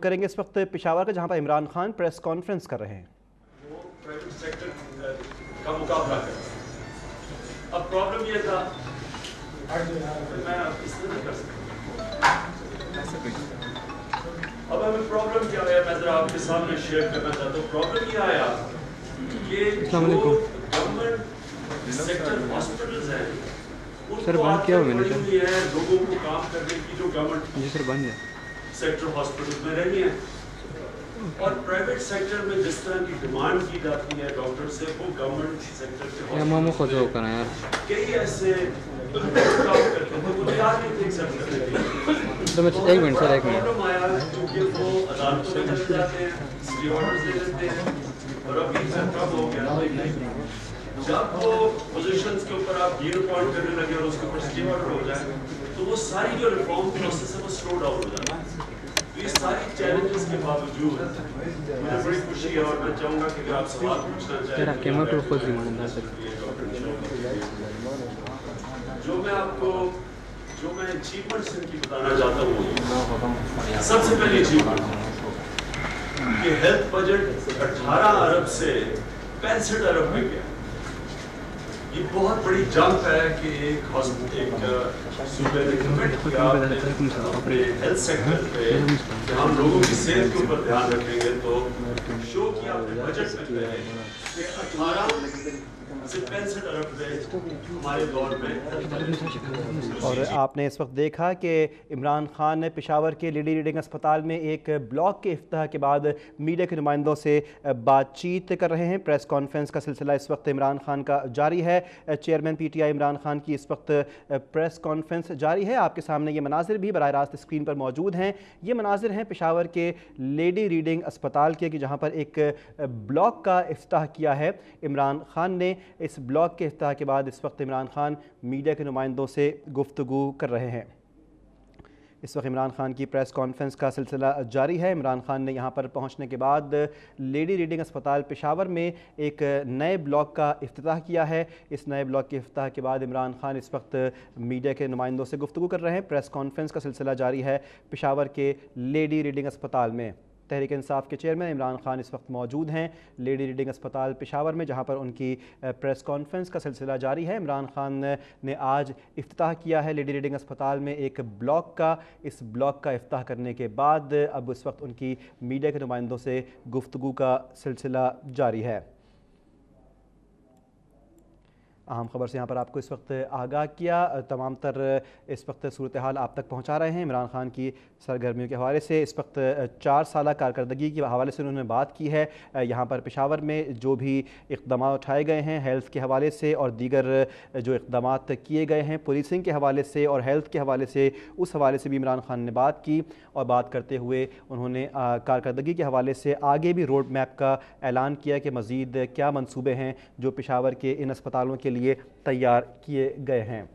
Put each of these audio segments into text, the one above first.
करेंगे इस वक्त पेशावर का, जहां पर इमरान खान प्रेस कॉन्फ्रेंस कर रहे हैं। वो प्राइवेट सेक्टर का मुकाबला कर। अब प्रॉब्लम ये था, मैं इस तरह नहीं कर सकता। अब हमें प्रॉब्लम क्या आया, मैं जरा आपके सामने शेयर करना चाहता हूँ। प्रॉब्लम ये आया कि जो गवर्नमेंट सेक्टर हॉस्पिटल्स हैं उनको आदत पड़ी है लोगों को काम करने की, जो गवर्नमेंट सेक्टर हॉस्पिटल में रही है, और प्राइवेट सेक्टर में जिस तरह की डिमांड की जाती है डॉक्टर से, वो गवर्नमेंट सेक्टर के कई ऐसे काम करते हैं वो तैयार नहीं थे एक्सेप्ट करने के लिए। प्रॉब्लम आया क्योंकि वो अदालतों में चले जाते हैं, स्टे ऑर्डर्स दे देते हैं, और अभी कब हो गया जब वो पोजीशंस के ऊपर आप डील अपॉइंट करने लगे और उसके ऊपर स्टे ऑर्डर हो जाए तो वो सारी जो रिफॉर्म प्रोसेस है वो स्लो डाउन हो जाता है। तो ये सारी चैलेंजेस के बावजूद मुझे बड़ी खुशी है, और मैं चाहूँगा कि अगर आप सवाल पूछना चाहें जो मैं अचीवमेंट्स इनकी बताना चाहता हूँ। सबसे पहली अचीवमेंट कि हेल्थ बजट 18 अरब से 65 अरब में गया। ये बहुत बड़ी जंप है कि एक सूबे ने कमिट किया अपने हेल्थ सेक्टर पे कि हम लोगों की सेहत के ऊपर ध्यान रखेंगे, तो शो किया अपने बजट में कि 18 से 65 अरब हमारे दौर में। और आपने इस वक्त देखा कि इमरान खान ने पेशावर के लेडी रीडिंग अस्पताल में एक ब्लॉक के इफ्तिताह के बाद मीडिया के नुमाइंदों से बातचीत कर रहे हैं। प्रेस कॉन्फ्रेंस का सिलसिला इस वक्त इमरान खान का जारी है। चेयरमैन PTI इमरान खान की इस वक्त प्रेस कॉन्फ्रेंस जारी है। आपके सामने ये मनाजिर भी बराह रास्त स्क्रीन पर मौजूद हैं। ये मनाजिर हैं पेशावर के लेडी रीडिंग अस्पताल के, कि जहाँ पर एक ब्लॉक का इफ्तिताह किया है इमरान खान ने। इस ब्लॉक के इफ्तिताह के बाद इस वक्त इमरान खान मीडिया के नुमाइंदों से गुफ्तगू कर रहे हैं। इस वक्त इमरान खान की प्रेस कॉन्फ्रेंस का सिलसिला जारी है। इमरान खान ने यहाँ पर पहुँचने के बाद लेडी रीडिंग अस्पताल पेशावर में एक नए ब्लॉक का इफ्तिताह किया है। इस नए ब्लॉक के इफ्तिताह के बाद इमरान खान इस वक्त मीडिया के नुमाइंदों से गुफ्तगू कर रहे हैं। प्रेस कॉन्फ्रेंस का सिलसिला जारी है पेशावर के लेडी रीडिंग अस्पताल में। तहरीक इंसाफ के चेयरमैन इमरान खान इस वक्त मौजूद हैं लेडी रीडिंग अस्पताल पेशावर में, जहां पर उनकी प्रेस कॉन्फ्रेंस का सिलसिला जारी है। इमरान खान ने आज इफ्तिताह किया है लेडी रीडिंग अस्पताल में एक ब्लॉक का। इस ब्लॉक का इफ्तिताह करने के बाद अब इस वक्त उनकी मीडिया के नुमाइंदों से गुफ्तगू का सिलसिला जारी है। अहम खबर से यहाँ पर आपको इस वक्त आगाह किया। तमाम तर इस वक्त सूरत हाल आप तक पहुँचा रहे हैं। इमरान खान की सरगर्मियों के हवाले से इस वक्त 4 साल कारकर्दगी के हवाले से उन्होंने बात की है। यहाँ पर पेशावर में जो भी इक़दाम उठाए गए हैं हेल्थ के हवाले से, और दीगर जो इक़दाम किए गए हैं पुलिसिंग के हवाले से और हेल्थ के हवाले से, उस हवाले से भी इमरान खान ने बात की। और बात करते हुए उन्होंने कारकर्दगी के हवाले से आगे भी रोड मैप का ऐलान किया कि मज़ीद क्या मंसूबे हैं जो पेशावर के इन अस्पतालों के लिए तैयार किए गए हैं।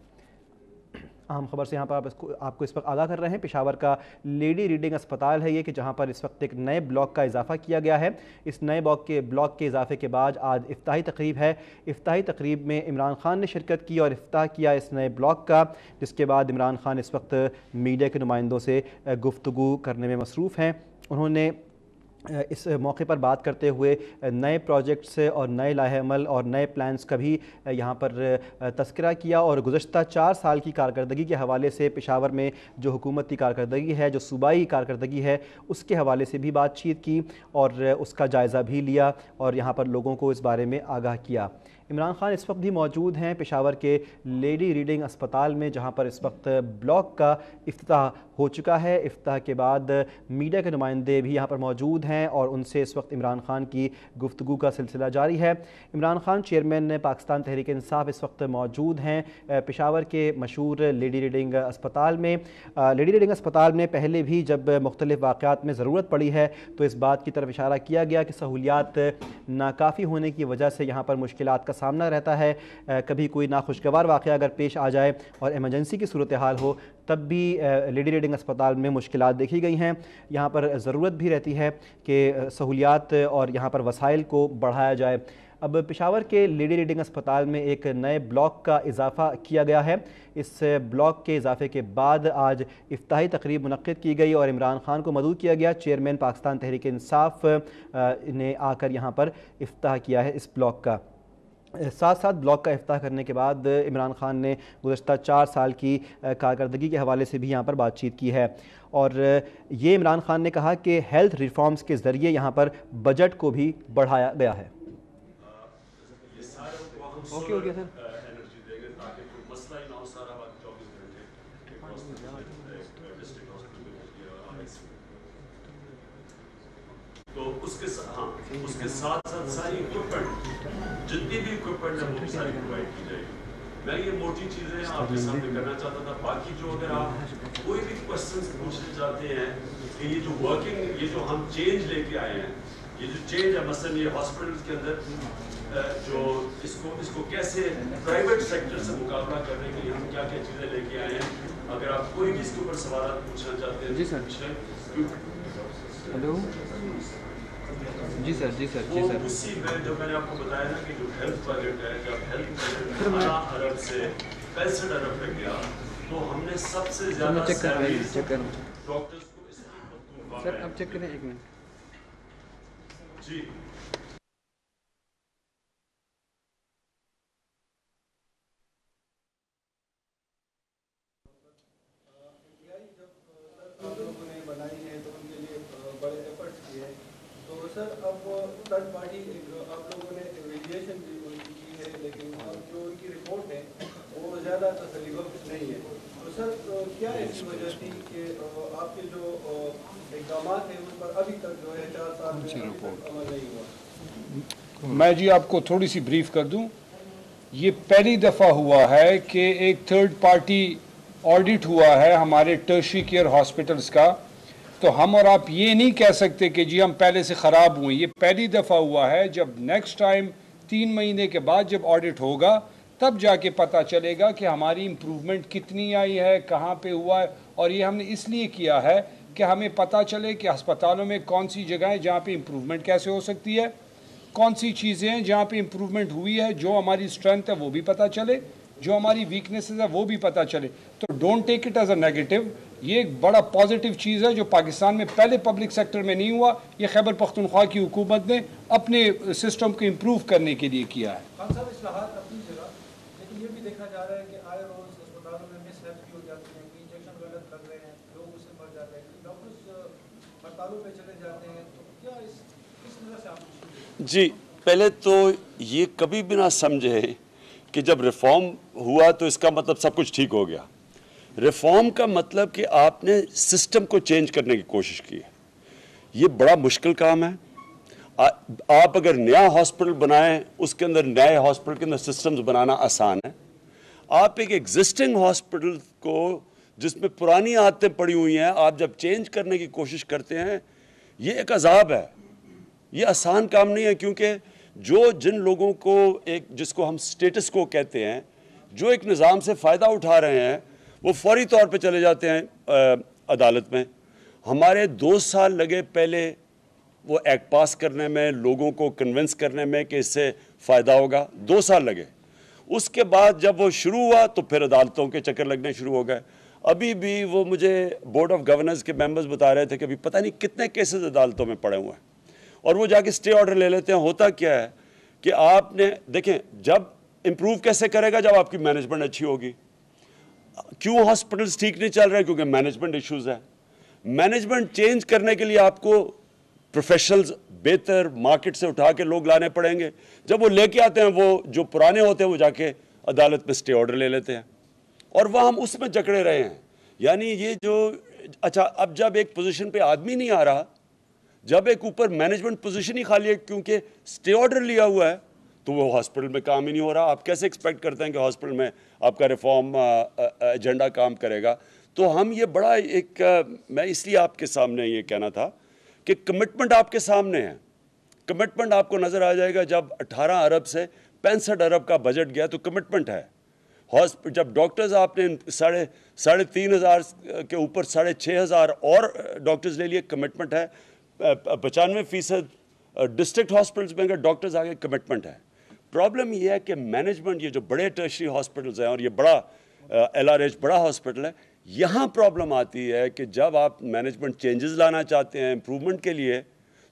अहम खबर से यहाँ पर आपको इस वक्त आगाह कर रहे हैं। पेशावर का लेडी रीडिंग अस्पताल है ये, कि जहाँ पर इस वक्त एक नए ब्लॉक का इजाफा किया गया है। इस नए ब्लॉक के इजाफे के बाद आज इफ्ताही तकरीब है। इफ्ताही तकरीब में इमरान खान ने शिरकत की और इफ्ताह किया इस नए ब्लॉक का, जिसके बाद इमरान खान इस वक्त मीडिया के नुमाइंदों से गुफ्तगू करने में मसरूफ़ हैं। उन्होंने इस मौके पर बात करते हुए नए प्रोजेक्ट्स और नए लाहे-अमल और नए प्लान्स का भी यहाँ पर तज़किरा किया, और गुज़श्ता 4 साल की कारकर्दगी के हवाले से पेशावर में जो हुकूमती कारकर्दगी है, जो सूबाई कारकर्दगी है, उसके हवाले से भी बातचीत की और उसका जायज़ा भी लिया और यहाँ पर लोगों को इस बारे में आगाह किया। इमरान खान इस वक्त भी मौजूद हैं पेशावर के लेडी रीडिंग अस्पताल में, जहाँ पर इस वक्त ब्लॉक का इफ्तिताह हो चुका है। इफ्तिताह के बाद मीडिया के नुमाइंदे भी यहाँ पर मौजूद हैं और उनसे इस वक्त इमरान खान की गुफ्तगू का सिलसिला जारी है। इमरान खान चेयरमैन पाकिस्तान तहरीक इंसाफ इस वक्त मौजूद हैं पेशावर के मशहूर लेडी रीडिंग अस्पताल में। लेडी रीडिंग अस्पताल में पहले भी जब मुख्तलिफ़ वाक़यात में ज़रूरत पड़ी है तो इस बात की तरफ इशारा किया गया कि सहूलियात नाकाफ़ी होने की वजह से यहाँ पर मुश्किलात का सामना रहता है। कभी कोई नाखुशगवार वाक़या अगर पेश आ जाए और एमरजेंसी की सूरत हाल हो, तब भी लेडी रीडिंग अस्पताल में मुश्किलात देखी गई हैं। यहाँ पर ज़रूरत भी रहती है कि सहूलियात और यहाँ पर वसाइल को बढ़ाया जाए। اب پشاور کے لیڈی ریڈنگ اسپتال میں ایک نئے بلاک کا اضافہ کیا گیا ہے۔ اس بلاک کے اضافے کے بعد آج افتتاحی تقریب منعقد کی گئی اور عمران خان کو مدعو کیا گیا۔ چیئرمین پاکستان تحریک انصاف نے آ کر یہاں پر افتتاح کیا ہے اس بلاک کا۔ ساتھ ساتھ بلاک کا افتتاح کرنے کے بعد عمران خان نے گزشتہ 4 سال کی کارکردگی کے حوالے سے بھی یہاں پر بات چیت کی ہے، اور یہ عمران خان نے کہا کہ ہیلتھ ریفارمز کے ذریعے یہاں پر بجٹ کو بھی بڑھایا گیا ہے۔ Okay sir. تو اس کے ساتھ ساری اکوپمنٹ جتنی بھی اکوپمنٹ ہے وہ ساری پرووائڈ کی جائے گی۔ میں یہ موٹی چیزیں آپ کے سامنے کرنا چاہتا تھا، باقی جو اگر آپ کوئی بھی کوشچنس پوچھنا چاہتے ہیں کہ یہ جو ورکنگ، یہ جو ہم چینج لے کے آئے ہیں، یہ جو چینج ہے مثلاً یہ ہاسپٹلس کے اندر جو اس کو کیسے پرائیویٹ سیکٹر سے مقابلہ کرنے کے لیے ہم کیا کیا چیزیں لے کے آئے ہیں، اگر آپ کوئی بھی اس کے اوپر سوالات پوچھنا چاہتے ہیں۔ جی سر۔ ہلو۔ جی سر جی سر جی سر۔ اسی میں جو میں نے آپ کو بتایا نا کہ جو ہیلتھ بجٹ ہے، جب ہیلتھ بجٹ 18 ارب سے 65 ارب تک گیا تو ہم نے سب سے زیادہ ڈاکٹرز کو اس کی سر اب چیک کریں ایک منٹ۔ جی تو سر اب تھرڈ پارٹی آپ لوگوں نے ایویلیشن بھی کی ہے، لیکن اب جو ان کی رپورٹ ہے وہ زیادہ تسلی بخش نہیں ہے۔ تو سر کیا ایسی وجہ تھی کہ آپ کے جو اقدامات ہیں ان پر ابھی تک جو ہے 4 سال میں عمل نہیں ہوا؟ میں جی آپ کو تھوڑی سی بریف کر دوں۔ یہ پہلی دفعہ ہوا ہے کہ ایک تھرڈ پارٹی آڈٹ ہوا ہے ہمارے ٹرشری کیئر ہاسپٹلز کا، تو ہم اور آپ یہ نہیں کہہ سکتے کہ جی ہم پہلے سے خراب ہوئے۔ یہ پہلی دفعہ ہوا ہے، جب نیکسٹ ٹائم 3 مہینے کے بعد جب آڈٹ ہوگا تب جا کے پتہ چلے گا کہ ہماری امپروومنٹ کتنی آئی ہے، کہاں پہ ہوا ہے، اور یہ ہم نے اس لیے کیا ہے کہ ہمیں پتہ چلے کہ ہسپتالوں میں کون سی جگہیں جہاں پہ امپروومنٹ کیسے ہو سکتی ہے، کون سی چیزیں ہیں جہاں پہ امپروومنٹ ہوئی ہے، جو ہماری اسٹرینتھ ہے وہ بھی پتہ چلے، جو ہماری ویکنیسز ہے وہ بھی پتہ چلے۔ تو don't take it as a negative, یہ ایک بڑا پازیٹیو چیز ہے جو پاکستان میں پہلے پبلک سیکٹر میں نہیں ہوا۔ یہ خیبر پختونخوا کی حکومت نے اپنے سسٹم کو امپروو کرنے کے لیے کیا ہے۔ خان صاحب اصلاحات اپنی جگہ، لیکن یہ بھی دیکھا جا رہا ہے کہ آئے روز اسپتالوں میں مس ہیلپ بھی ہو جاتی ہیں، انجیکشن غلط لگ رہے ہیں، لوگ اس سے مر جاتے ہیں، ڈاکٹرز ہڑتالوں پہ چلے جاتے ہیں، تو کیا اس وجہ سے آپ؟ جی پہلے تو یہ کبھی بھی نہ سمجھے کہ جب ریفارم ہوا تو اس کا مطلب سب کچھ ٹھیک ہو گیا۔ ریفارم کا مطلب کہ آپ نے سسٹم کو چینج کرنے کی کوشش کی ہے۔ یہ بڑا مشکل کام ہے۔ آپ اگر نیا ہاسپٹل بنائیں، اس کے اندر نئے ہاسپٹل کے اندر سسٹمز بنانا آسان ہے۔ آپ ایک ایگزسٹنگ ہاسپٹل کو جس میں پرانی عادتیں پڑی ہوئی ہیں، آپ جب چینج کرنے کی کوشش کرتے ہیں، یہ ایک عذاب ہے۔ یہ آسان کام نہیں ہے، کیونکہ جن لوگوں کو جس کو ہم سٹیٹس کو کہتے ہیں، جو ایک نظام سے فائدہ اٹھا رہے ہیں، وہ فوری طور پہ چلے جاتے ہیں عدالت میں۔ ہمارے 2 سال لگے پہلے وہ ایکٹ پاس کرنے میں، لوگوں کو کنونس کرنے میں کہ اس سے فائدہ ہوگا، 2 سال لگے۔ اس کے بعد جب وہ شروع ہوا تو پھر عدالتوں کے چکر لگنے شروع ہو گئے۔ ابھی بھی وہ مجھے بورڈ آف گورننس کے ممبرز بتا رہے تھے کہ ابھی پتہ نہیں کتنے کیسز عدالتوں میں پڑے ہوئے ہیں، اور وہ جا کے اسٹے آرڈر لے لیتے ہیں۔ ہوتا کیا ہے کہ آپ نے دیکھیں، جب امپروو کیسے کرے گا؟ جب آپ کی مینجمنٹ اچھی ہوگی۔ کیوں ہاسپٹلز ٹھیک نہیں چل رہے؟ کیونکہ مینجمنٹ ایشوز ہیں۔ مینجمنٹ چینج کرنے کے لیے آپ کو پروفیشنلز بہتر مارکیٹ سے اٹھا کے لوگ لانے پڑیں گے۔ جب وہ لے کے آتے ہیں، وہ جو پرانے ہوتے ہیں وہ جا کے عدالت میں اسٹے آرڈر لے لیتے ہیں، اور وہ ہم اس میں جکڑے رہے ہیں۔ یعنی یہ جو اچھا، اب جب ایک پوزیشن پہ آدمی نہیں آ رہا، جب ایک اوپر مینجمنٹ پوزیشن ہی خالی ہے کیونکہ اسٹے آرڈر لیا ہوا ہے، تو وہ ہاسپٹل میں کام ہی نہیں ہو رہا۔ آپ کیسے ایکسپیکٹ کرتے ہیں کہ ہاسپٹل میں آپ کا ریفارم ایجنڈا کام کرے گا؟ تو ہم یہ بڑا میں اس لیے آپ کے سامنے یہ کہنا تھا کہ کمٹمنٹ آپ کے سامنے ہے۔ کمٹمنٹ آپ کو نظر آ جائے گا جب 18 ارب سے 65 ارب کا بجٹ گیا تو کمٹمنٹ ہے۔ جب ڈاکٹرز آپ نے 3,500 کے اوپر 6,500 اور ڈاکٹرز لے لیے، کمٹمنٹ ہے۔ 95% ڈسٹرکٹ ہاسپٹلز میں اگر ڈاکٹرز آگے کمٹمنٹ ہے۔ प्रॉब्लम ये है कि मैनेजमेंट, ये जो बड़े टर्शरी हॉस्पिटल्स हैं और ये बड़ा LRH बड़ा हॉस्पिटल है, यहाँ प्रॉब्लम आती है कि जब आप मैनेजमेंट चेंजेस लाना चाहते हैं इम्प्रूवमेंट के लिए,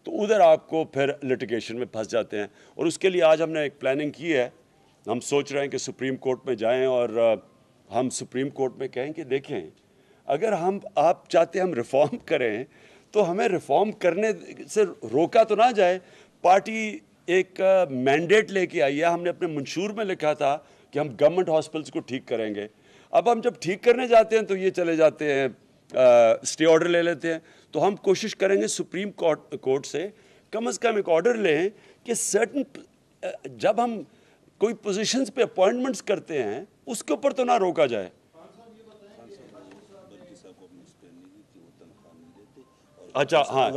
तो उधर आपको फिर लिटिगेशन में फंस जाते हैं। और उसके लिए आज हमने एक प्लानिंग की है। हम सोच रहे हैं कि सुप्रीम कोर्ट में जाएं और हम सुप्रीम कोर्ट में कहें कि देखें, अगर आप चाहते हैं हम रिफॉर्म करें, तो हमें रिफॉर्म करने से रोका तो ना जाए। पार्टी एक मैंडेट लेके आई है, हमने अपने मंशूर में लिखा था कि हम गवर्नमेंट हॉस्पिटल्स को ठीक करेंगे। अब हम जब ठीक करने जाते हैं तो ये चले जाते हैं, स्टे ऑर्डर ले लेते हैं। तो हम कोशिश करेंगे सुप्रीम कोर्ट से कम एक ऑर्डर लें कि सर्टन, जब हम कोई पोजीशंस पे अपॉइंटमेंट्स करते हैं उसके ऊपर तो ना रोका जाए। अच्छा, हाँ,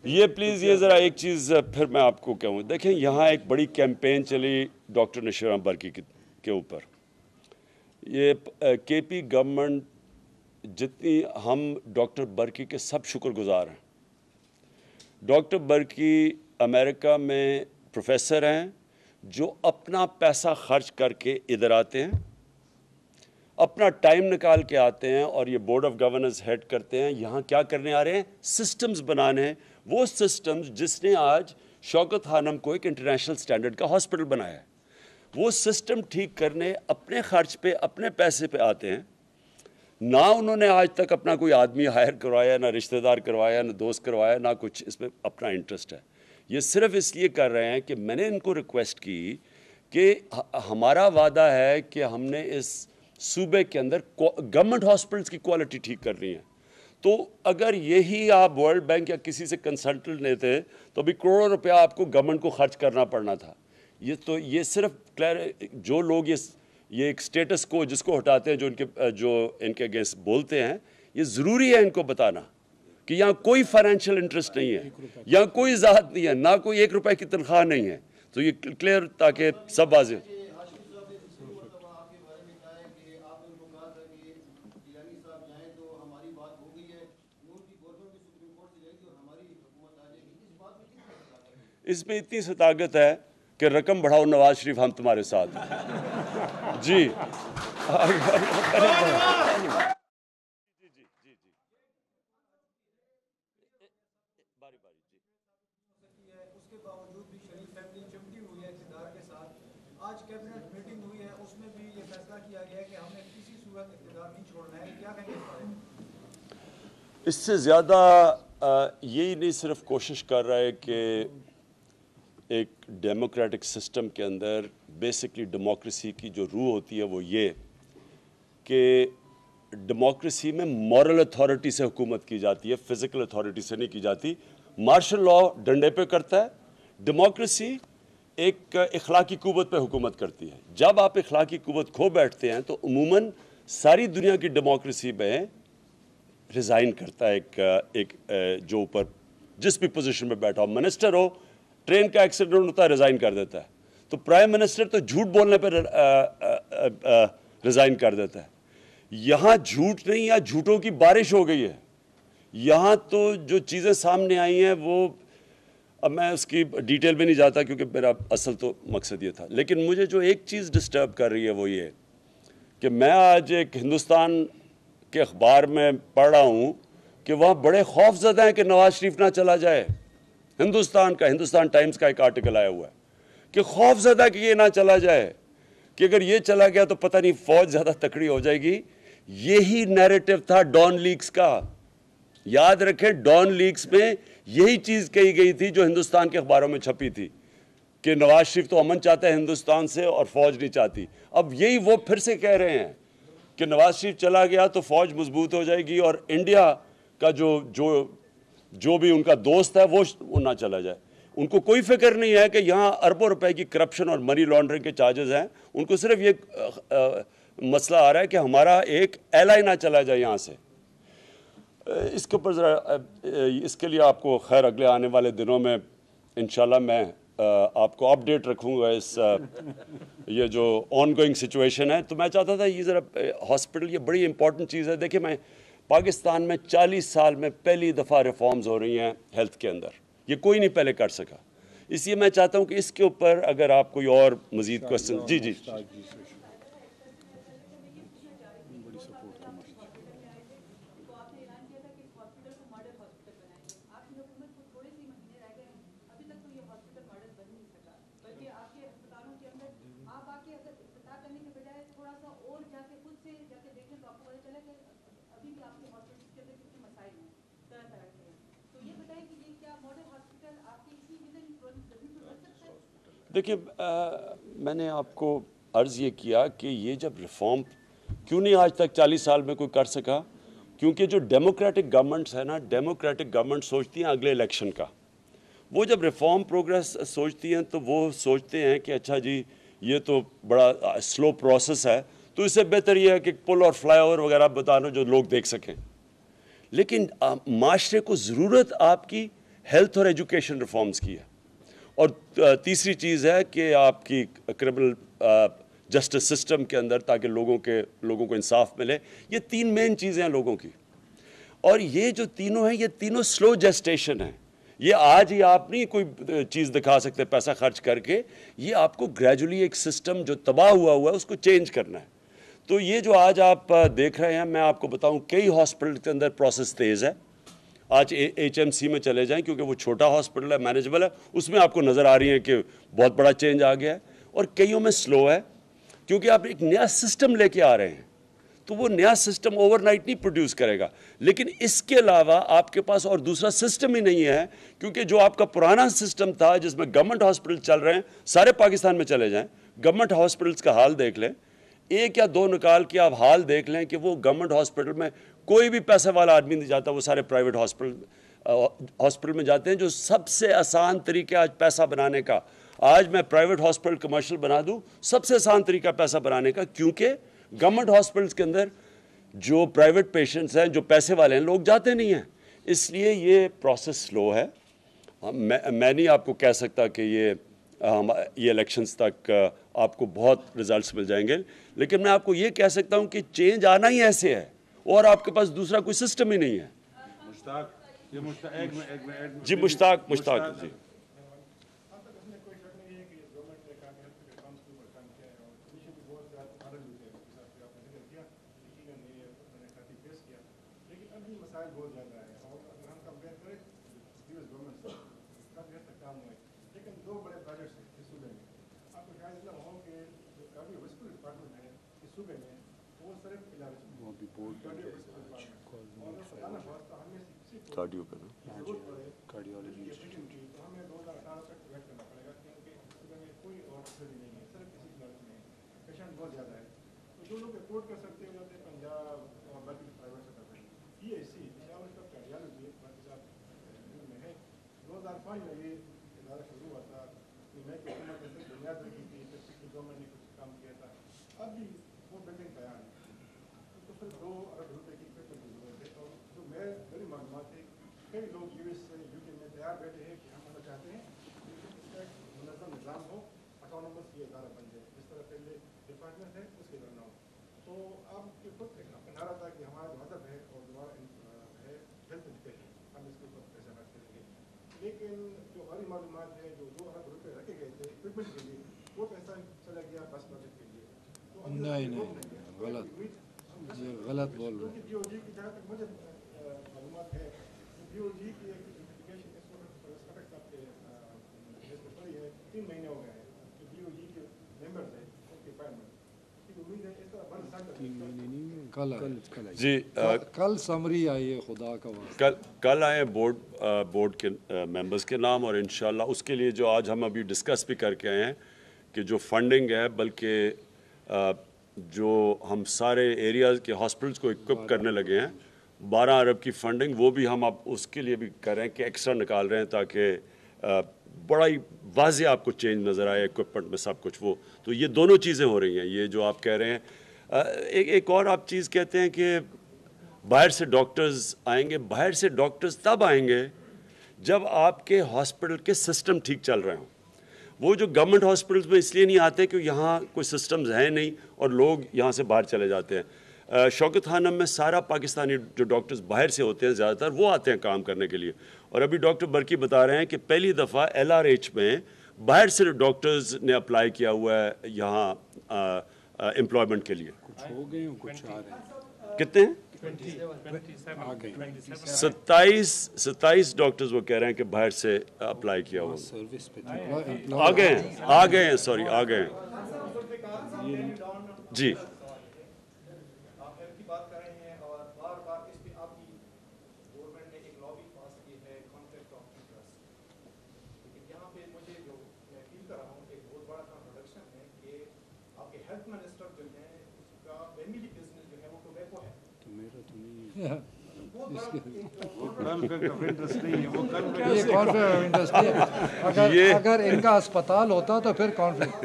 ये प्लीज़ ये ज़रा एक चीज़ फिर मैं आपको कहूँ। देखें, यहाँ एक बड़ी कैंपेन चली डॉक्टर नशीर बरकी के ऊपर। ये KP गवर्नमेंट, जितनी हम डॉक्टर बरकी के सब शुक्रगुजार हैं। डॉक्टर बरकी अमेरिका में प्रोफेसर हैं जो अपना पैसा खर्च करके इधर आते हैं, अपना टाइम निकाल के आते हैं और ये बोर्ड ऑफ गवर्नर्स हेड करते हैं। यहाँ क्या करने आ रहे हैं? सिस्टम्स बनाने हैं। वो सिस्टम्स जिसने आज शौकत खानम को एक इंटरनेशनल स्टैंडर्ड का हॉस्पिटल बनाया है, वो सिस्टम ठीक करने अपने खर्च पे, अपने पैसे पे आते हैं। ना उन्होंने आज तक अपना कोई आदमी हायर करवाया, ना रिश्तेदार करवाया, ना दोस्त करवाया, ना कुछ इसमें अपना इंटरेस्ट है। ये सिर्फ इसलिए कर रहे हैं कि मैंने इनको रिक्वेस्ट की कि हमारा वादा है कि हमने इस सूबे के अंदर गवर्नमेंट हॉस्पिटल्स की क्वालिटी ठीक करनी है। तो अगर यही आप वर्ल्ड बैंक या किसी से कंसल्टेंट लेते तो भी करोड़ों रुपया आपको गवर्नमेंट को खर्च करना पड़ना था। ये सिर्फ जो लोग ये एक स्टेटस को जिसको हटाते हैं, जो इनके अगेंस्ट बोलते हैं, ये ज़रूरी है इनको बताना कि यहाँ कोई फाइनेंशियल इंटरेस्ट नहीं है, यहाँ कोई ज़ात नहीं है, ना कोई 1 रुपए की तनख्वाह नहीं है। तो ये क्लियर, ताकि सब वाज़ेह। इसमें इतनी सी ताकत है कि रकम बढ़ाओ नवाज शरीफ, हम तुम्हारे साथ हैं। जी बारी बारी जी। उसके बावजूद भी शरीफ फैमिली चिमटी हुई है इक़्तिदार के साथ। आज कैबिनेट मीटिंग हुई है, उसमें भी ये फैसला किया गया है कि हमने किसी सूरत इक़्तिदार नहीं छोड़ना है। क्या कहेंगे इस बारे में? इससे ज़्यादा यही नहीं सिर्फ कोशिश कर रहा है कि एक डेमोक्रेटिक सिस्टम के अंदर बेसिकली डेमोक्रेसी की जो रूह होती है वो ये कि डेमोक्रेसी में मॉरल अथॉरिटी से हुकूमत की जाती है, फिजिकल अथॉरिटी से नहीं की जाती। मार्शल लॉ डंडे पे करता है, डेमोक्रेसी एक इखलाकी कुव्वत पे हुकूमत करती है। जब आप इखलाकी कुव्वत खो बैठते हैं तो उमूमन सारी दुनिया की डेमोक्रेसी में रिज़ाइन करता है एक जो ऊपर जिस भी पोजीशन में बैठा हो, मिनिस्टर हो, ट्रेन का एक्सीडेंट होता है, रिज़ाइन कर देता है। तो प्राइम मिनिस्टर तो झूठ बोलने पर रिज़ाइन कर देता है। यहाँ झूठ नहीं, यहाँ झूठों की बारिश हो गई है। यहाँ तो जो चीज़ें सामने आई हैं वो, अब मैं उसकी डिटेल में नहीं जाता क्योंकि मेरा असल तो मकसद ये था। लेकिन मुझे जो एक चीज़ डिस्टर्ब कर रही है वो ये कि मैं आज एक हिंदुस्तान के अखबार में पढ़ रहा हूँ कि वहाँ बड़े खौफज़दा हैं कि नवाज शरीफ ना चला जाए। हिंदुस्तान टाइम्स का एक आर्टिकल आया हुआ है कि खौफज़दा कि ये ना चला जाए, कि अगर ये चला गया तो पता नहीं फौज ज़्यादा तकड़ी हो जाएगी। यही नैरेटिव था डॉन लीक्स का। याद रखें, डॉन लीक्स में यही चीज़ कही गई थी जो हिंदुस्तान के अखबारों में छपी थी कि नवाज शरीफ तो अमन चाहता है हिंदुस्तान से और फौज नहीं चाहती। अब यही वो फिर से कह रहे हैं कि नवाज शरीफ चला गया तो फौज मजबूत हो जाएगी और इंडिया का जो भी उनका दोस्त है वो ना चला जाए। उनको कोई फिक्र नहीं है कि यहाँ अरबों रुपए की करप्शन और मनी लॉन्ड्रिंग के चार्जेस हैं। उनको सिर्फ ये मसला आ रहा है कि हमारा एक एलाई ना चला जाए यहाँ से। इसके ऊपर ज़रा इसके लिए आपको खैर अगले आने वाले दिनों में इंशाल्लाह मैं आपको अपडेट रखूँगा इस ये जो ऑनगोइंग सिचुएशन है। तो मैं चाहता था ये ज़रा हॉस्पिटल, ये बड़ी इंपॉर्टेंट चीज़ है। देखिए, मैं पाकिस्तान में 40 साल में पहली दफ़ा रिफॉर्म्स हो रही हैं हेल्थ के अंदर, ये कोई नहीं पहले कर सका। इसलिए मैं चाहता हूं कि इसके ऊपर अगर आप कोई और मजीद क्वेश्चन जी जी देखिए मैंने आपको अर्ज़ ये किया कि ये जब रिफॉर्म क्यों नहीं आज तक 40 साल में कोई कर सका, क्योंकि जो डेमोक्रेटिक गवर्नमेंट्स है ना, डेमोक्रेटिक गवर्नमेंट सोचती हैं अगले इलेक्शन का। वो जब रिफॉर्म प्रोग्रेस सोचती हैं तो वो सोचते हैं कि अच्छा जी ये तो बड़ा स्लो प्रोसेस है, तो इससे बेहतर ये है कि पुल और फ्लाईओवर वगैरह बता दो जो लोग देख सकें। लेकिन माशरे को ज़रूरत आपकी हेल्थ और एजुकेशन रिफॉर्म्स की है। और तीसरी चीज़ है कि आपकी क्रिमिनल जस्टिस सिस्टम के अंदर, ताकि लोगों को इंसाफ मिले। ये 3 मेन चीज़ें हैं लोगों की, और ये जो तीनों हैं ये तीनों स्लो जेस्टेशन हैं। ये आज ही आप नहीं कोई चीज़ दिखा सकते पैसा खर्च करके, ये आपको ग्रेजुअली एक सिस्टम जो तबाह हुआ है उसको चेंज करना है। तो ये जो आज आप देख रहे हैं, मैं आपको बताऊं कई हॉस्पिटल के अंदर प्रोसेस तेज़ है। आज HMC में चले जाएं, क्योंकि वो छोटा हॉस्पिटल है, मैनेजेबल है, उसमें आपको नज़र आ रही है कि बहुत बड़ा चेंज आ गया है। और कईयों में स्लो है, क्योंकि आप एक नया सिस्टम लेके आ रहे हैं, तो वो नया सिस्टम ओवरनाइट नहीं प्रोड्यूस करेगा। लेकिन इसके अलावा आपके पास और दूसरा सिस्टम ही नहीं है, क्योंकि जो आपका पुराना सिस्टम था जिसमें गवर्नमेंट हॉस्पिटल चल रहे हैं, सारे पाकिस्तान में चले जाएं, गवर्नमेंट हॉस्पिटल्स का हाल देख लें, 1 या 2 निकाल के आप हाल देख लें कि वो गवर्नमेंट हॉस्पिटल में कोई भी पैसे वाला आदमी नहीं जाता, वो सारे प्राइवेट हॉस्पिटल में जाते हैं। जो सबसे आसान तरीका आज पैसा बनाने का, आज मैं प्राइवेट हॉस्पिटल कमर्शियल बना दूं, सबसे आसान तरीका पैसा बनाने का, क्योंकि गवर्नमेंट हॉस्पिटल्स के अंदर जो प्राइवेट पेशेंट्स हैं, जो पैसे वाले हैं, लोग जाते नहीं हैं। इसलिए ये प्रोसेस स्लो है। मैं नहीं आपको कह सकता कि ये इलेक्शंस तक आपको बहुत रिजल्ट्स मिल जाएंगे, लेकिन मैं आपको ये कह सकता हूँ कि चेंज आना ही ऐसे है, और आपके पास दूसरा कोई सिस्टम ही नहीं है। जी मुश्ताक जी। कार्डियोलॉजी बहुत ज़्यादा है, तो जो लोग अफोर्ड कर सकते हैं जैसे पंजाब और बाकी प्राइवेट सेक्टर में PHC कार्डियोलॉजी में है। 2005 में ये इदारा शुरू हुआ था, मैं हुकूमत ने बुनियाद रखी थी, गवर्नमेंट ने कुछ काम किया था, अब भी वो बिल्डिंग तैयार है, तो फिर 2 अरब रुपये की इक्विपमेंट की जरूरत है। और जो मैं बड़ी मालूमात है, कई लोग US UK में तैयार बैठे हैं कि हम होना चाहते हैं, लेकिन इसका एक मुनज़्ज़म निज़ाम हो, ऑटोनोमस ये इदारा बन जाए, जिस तरह पहले डिपार्टमेंट है उसके तरह ना हो। तो आपके खुद एक नारा था कि हमारा जो हदफ है और जो है हेल्थ एजुकेशन, हम इसके ऊपर पैसा खर्च करेंगे, लेकिन जो हमारी मालूमात है, जो 2 अरब रुपये रखे गए थे इक्विपमेंट के लिए, वो पैसा चला गया बस बजट के लिए। तो नहीं गलत बोल रहे हैं। DOG की जहाँ तक मुझे मालूमात है, DOG की एक नोटिफिकेशन इस वक्त आपके पड़ी है, 3 महीने हो गए हैं, जो DOG के मेंबर्स हैं उनकी अपॉइंटमेंट की उम्मीद है इस तरह बन सकता है। जी कल समरी आई है, खुदा का वास्ता कल आए बोर्ड के मेंबर्स के नाम, और इंशाल्लाह उसके लिए जो आज हम अभी डिस्कस भी करके आए हैं कि जो फंडिंग है, बल्कि जो हम सारे एरियाज़ के हॉस्पिटल्स को इक्विप करने लगे हैं, 12 अरब की फंडिंग, वो भी हम अब उसके लिए भी कर रहे हैं कि एक्स्ट्रा निकाल रहे हैं, ताकि बड़ा ही वाज़े आपको चेंज नज़र आए इक्विपमेंट में सब कुछ। वो तो ये दोनों चीज़ें हो रही हैं। ये जो आप कह रहे हैं, एक और आप चीज़ कहते हैं कि बाहर से डॉक्टर्स आएंगे। बाहर से डॉक्टर्स तब आएंगे जब आपके हॉस्पिटल के सिस्टम ठीक चल रहे हों। वो जो गवर्नमेंट हॉस्पिटल्स में इसलिए नहीं आते कि यहाँ कोई सिस्टम्स हैं नहीं, और लोग यहाँ से बाहर चले जाते हैं। शौकत खानम में सारा पाकिस्तानी जो डॉक्टर्स बाहर से होते हैं ज़्यादातर, वो आते हैं काम करने के लिए, اور ابھی ڈاکٹر برکی بتا رہے ہیں کہ پہلی دفعہ LRH میں باہر سے ڈاکٹرز نے اپلائی کیا ہوا ہے یہاں امپلائمنٹ کے لیے. کچھ ہو گئے ہیں کچھ آ رہے ہیں. کتنے ہیں؟ 27 ڈاکٹرز وہ کہہ رہے ہیں کہ باہر سے اپلائی کیا ہوا. سروس پہ آ گئے ہیں سوری آ گئے ہیں. جی اگر ان کا اسپتال ہوتا تو پھر کانفلکٹ,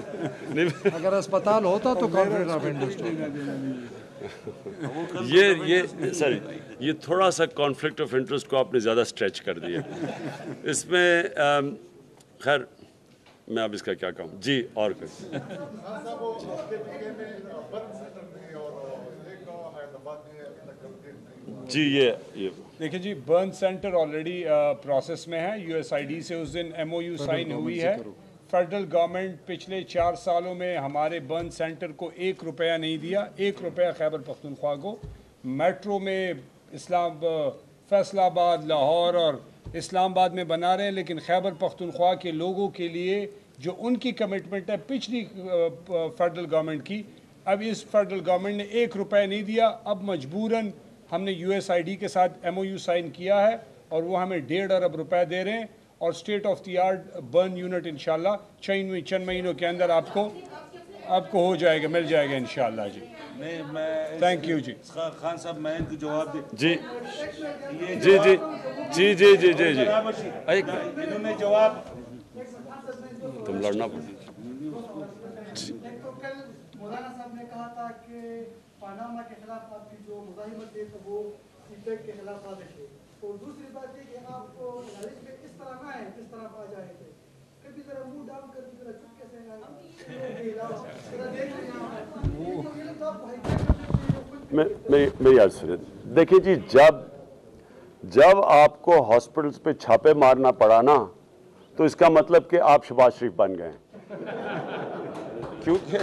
اگر اسپتال ہوتا تو کانفلکٹ آف انٹرسٹ. یہ سر یہ تھوڑا سا کانفلکٹ آف انٹرسٹ کو آپ نے زیادہ اسٹریچ کر دیا اس میں. خیر میں اب اس کا کیا کہوں. جی اور کوئی؟ جی یہ دیکھیں جی برن سینٹر آلریڈی پروسیس میں ہے. USAID سے اس دن MOU سائن ہوئی ہے. فیڈرل گورنمنٹ پچھلے 4 سالوں میں ہمارے برن سینٹر کو 1 روپیہ نہیں دیا. 1 روپیہ خیبر پختونخوا کو. میٹرو میں فیصل آباد, لاہور اور اسلام آباد میں بنا رہے ہیں, لیکن خیبر پختونخوا کے لوگوں کے لیے جو ان کی کمٹمنٹ ہے پچھلی فیڈرل گورنمنٹ کی, اب اس فیڈرل گورنمنٹ نے 1 روپیہ نہیں دیا. اب مجبوراً ہم نے USAID کے ساتھ MOU سائن کیا ہے اور وہ ہمیں 1.5 ارب روپے دے رہے ہیں, اور state of the art burn unit انشاءاللہ چند مہینوں کے اندر آپ کو ہو جائے گا, مل جائے گا انشاءاللہ. جی تھینک یو. جی خان صاحب میں ان کو جواب دے. جی جی جی جی جی جی جی جی انہوں نے جواب تم لڑنا مولانا صاحب نے کہا تھا کہ پاناما کے خلاف آپ کی جو مزاحمت ہے تو وہ CPEC کے خلاف واضح ہے. اور دوسری بات یہ کہ آپ کو نالج میں اس طرح نہ ہے جس طرح آ جائے تھے, کبھی ذرا منہ ڈاؤن کر کے ذرا چپکے سے میری عرض سنیں. دیکھیں جی جب آپ کو ہاسپٹلس پہ چھاپے مارنا پڑا نا تو اس کا مطلب کہ آپ شہباز شریف بن گئے ہیں. کیونکہ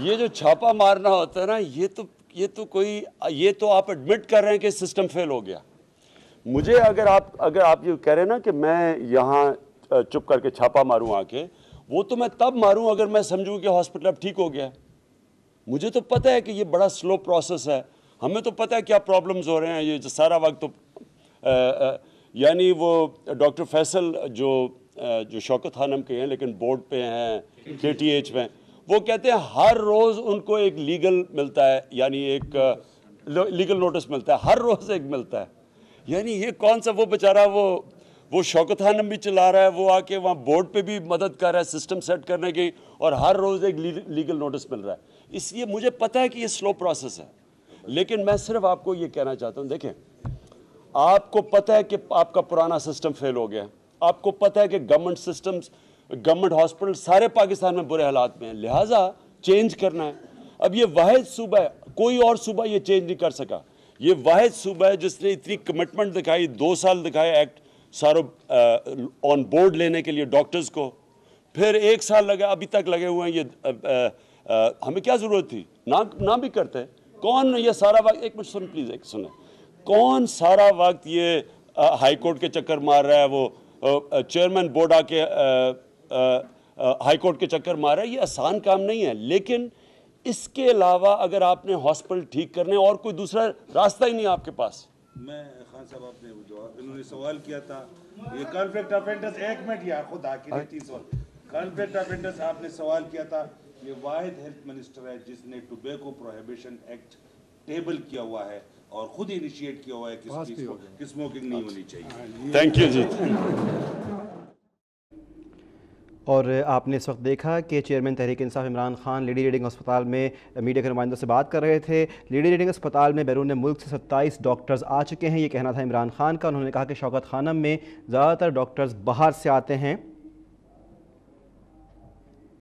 یہ جو چھاپا مارنا ہوتا ہے نا یہ تو آپ ایڈمٹ کر رہے ہیں کہ سسٹم فیل ہو گیا. مجھے اگر آپ یہ کہہ رہے ہیں نا کہ میں یہاں چپ کر کے چھاپا ماروں آ کے, وہ تو میں تب ماروں اگر میں سمجھوں کہ ہاسپٹل اب ٹھیک ہو گیا. مجھے تو پتہ ہے کہ یہ بڑا سلو پروسیس ہے, ہمیں تو پتہ ہے کیا پرابلمز ہو رہے ہیں. یہ سارا وقت تو یعنی وہ ڈاکٹر فیصل جو شوکت خانم کے ہیں لیکن بورڈ پہ ہیں, KTH میں, وہ کہتے ہیں ہر روز ان کو ایک لیگل ملتا ہے, یعنی ایک لیگل نوٹس ملتا ہے, ہر روز ایک ملتا ہے. یعنی یہ کون سا وہ بیچارہ وہ شوکت خانم بھی چلا رہا ہے, وہ آ کے وہاں بورڈ پہ بھی مدد کر رہا ہے سسٹم سیٹ کرنے کی, اور ہر روز ایک لیگل نوٹس مل رہا ہے. اس لیے مجھے پتہ ہے کہ یہ سلو پروسیس ہے, لیکن میں صرف آپ کو یہ کہنا چاہتا ہوں. دیکھیں آپ کو پتہ ہے کہ آپ کا پرانا سسٹم فیل ہو گیا, آپ کو پتہ ہے کہ گورنمنٹ ہاسپٹل سارے پاکستان میں برے حالات میں ہیں, لہٰذا چینج کرنا ہے. اب یہ واحد صوبہ ہے, کوئی اور صوبہ یہ چینج نہیں کر سکا. یہ واحد صوبہ ہے جس نے اتنی کمٹمنٹ دکھائی, 2 سال دکھائے ایکٹ ساروں آن بورڈ لینے کے لیے ڈاکٹرز کو, پھر 1 سال لگا, ابھی تک لگے ہوئے ہیں. یہ ہمیں کیا ضرورت تھی, نہ بھی کرتے. کون یہ سارا وقت, ایک منٹ سن پلیز, ایک سنیں, کون سارا وقت یہ ہائی کورٹ کے چکر مار رہا ہے, وہ چیئرمین بورڈ آ کے ہائی کورٹ کے چکر مار رہا ہے. یہ آسان کام نہیں ہے, لیکن اس کے علاوہ اگر آپ نے ہاسپٹل ٹھیک کرنے اور کوئی دوسرا راستہ ہی نہیں آپ کے پاس. میں خان صاحب آپ نے جواب, انہوں نے سوال کیا تھا یہ کانفلکٹ آف انٹرسٹ, 1 منٹ یار خدا کی رہتی سوال, کانفلکٹ آف انٹرسٹ آپ نے سوال کیا تھا. یہ واحد ہیلتھ منسٹر ہے جس نے ٹوبیکو پروہیبیشن ایکٹ ٹیبل کیا ہوا ہے اور خود انیشیٹ کیا ہوا ہے کہ اسموکنگ نہیں ہونی چاہیے. Thank you. جی اور آپ نے اس وقت دیکھا کہ chairman Tehreek Insaf Imran Khan lady reading اسپتال میں میڈیا کے نمائندوں سے بات کر رہے تھے. لیڈی ریڈنگ اسپتال میں بیرون ملک سے 27 ڈاکٹرز آ چکے ہیں, یہ کہنا تھا عمران خان کا. انہوں نے کہا کہ شوکت خانم میں زیادہ تر ڈاکٹرز باہر سے آتے ہیں.